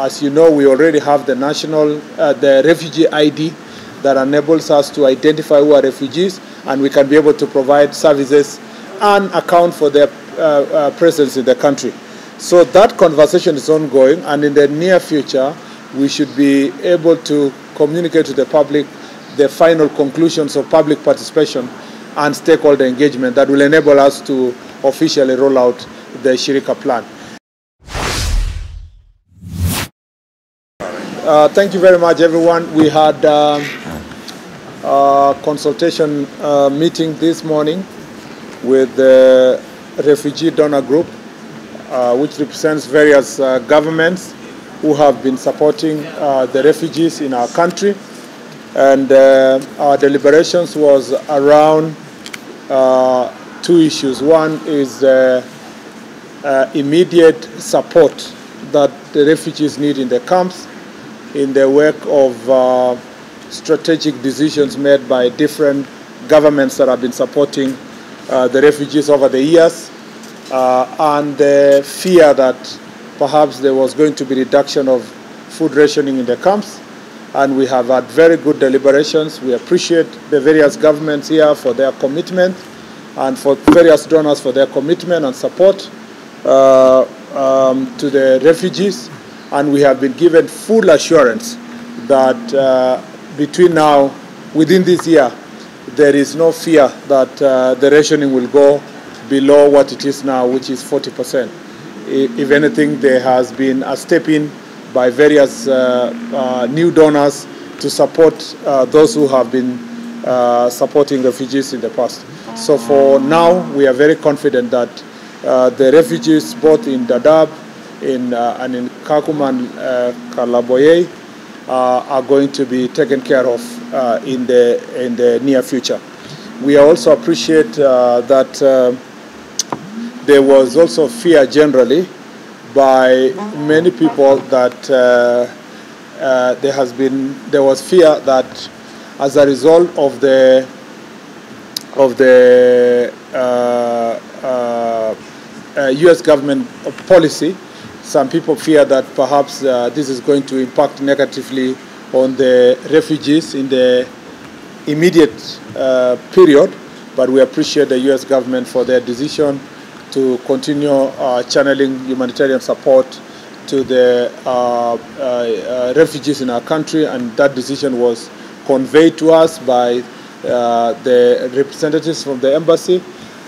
As you know, we already have the the refugee ID that enables us to identify who are refugees, and we can be able to provide services and account for their presence in the country. So that conversation is ongoing, and in the near future, we should be able to communicate to the public the final conclusions of public participation and stakeholder engagement that will enable us to officially roll out the Shirika plan. Thank you very much, everyone. We had a consultation meeting this morning with the refugee donor group, which represents various governments who have been supporting the refugees in our country. And our deliberations was around two issues. One is immediate support that the refugees need in the camps, in the work of strategic decisions made by different governments that have been supporting the refugees over the years, and the fear that perhaps there was going to be reduction of food rationing in the camps. And we have had very good deliberations. We appreciate the various governments here for their commitment, and for various donors for their commitment and support to the refugees. And we have been given full assurance that within this year, there is no fear that the rationing will go below what it is now, which is 40%. If anything, there has been a step in by various new donors to support those who have been supporting refugees in the past. So for now, we are very confident that the refugees, both in Dadaab and in KUWA and Kalaboye, are going to be taken care of in the near future. We also appreciate that there was also fear generally by many people that there was fear that as a result of the U.S. government policy, some people fear that perhaps this is going to impact negatively on the refugees in the immediate period, but we appreciate the U.S. government for their decision to continue channeling humanitarian support to the refugees in our country, and that decision was conveyed to us by the representatives from the embassy,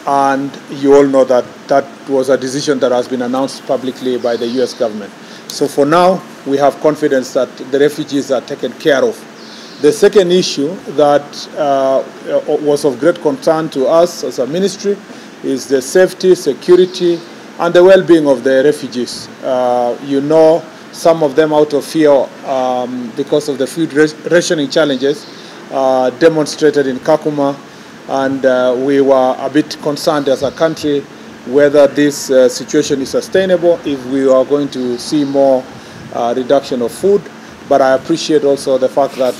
and you all know that that was a decision that has been announced publicly by the U.S. government. So for now, we have confidence that the refugees are taken care of. The second issue that was of great concern to us as a ministry is the safety, security, and the well-being of the refugees. You know, some of them out of fear because of the food rationing challenges demonstrated in Kakuma, and we were a bit concerned as a country whether this situation is sustainable, if we are going to see more reduction of food. But I appreciate also the fact that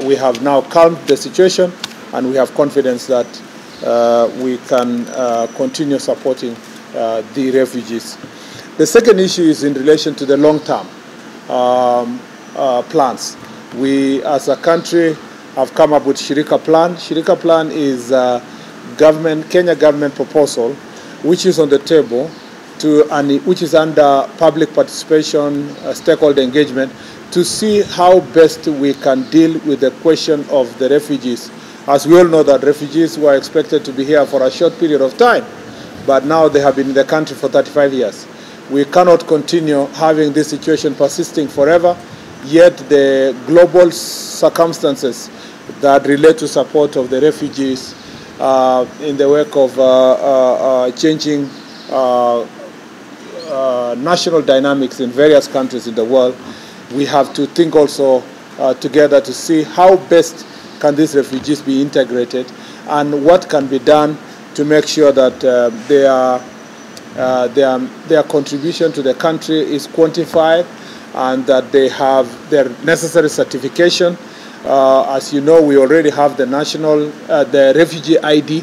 we have now calmed the situation, and we have confidence that we can continue supporting the refugees. The second issue is in relation to the long-term plans. We, as a country, have come up with Shirika plan. Shirika plan is a Kenya government proposal, which is on the table, and which is under public participation, stakeholder engagement, to see how best we can deal with the question of the refugees. As we all know that refugees were expected to be here for a short period of time, but now they have been in the country for 35 years. We cannot continue having this situation persisting forever, yet the global circumstances that relate to support of the refugees in the work of changing national dynamics in various countries in the world, we have to think also together to see how best can these refugees be integrated, and what can be done to make sure that their contribution to the country is quantified, and that they have their necessary certification. As you know, we already have the refugee ID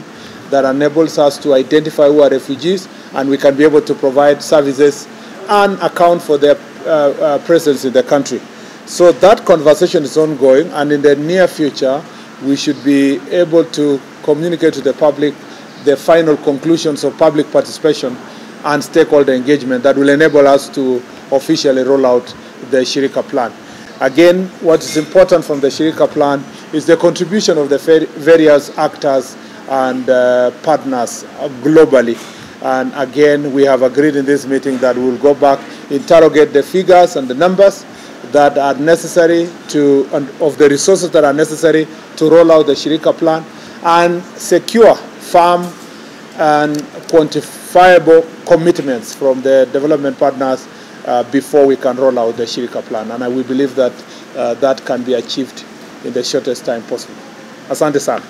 that enables us to identify who are refugees, and we can be able to provide services and account for their presence in the country. So that conversation is ongoing, and in the near future, we should be able to communicate to the public the final conclusions of public participation and stakeholder engagement that will enable us to officially roll out the Shirika plan. Again, what is important from the Shirika plan is the contribution of the various actors and partners globally. And again, we have agreed in this meeting that we will go back, interrogate the figures and the numbers that are necessary of the resources that are necessary to roll out the Shirika plan and secure firm and quantifiable commitments from the development partners before we can roll out the Shirika plan. And we believe that that can be achieved in the shortest time possible. Asante sana.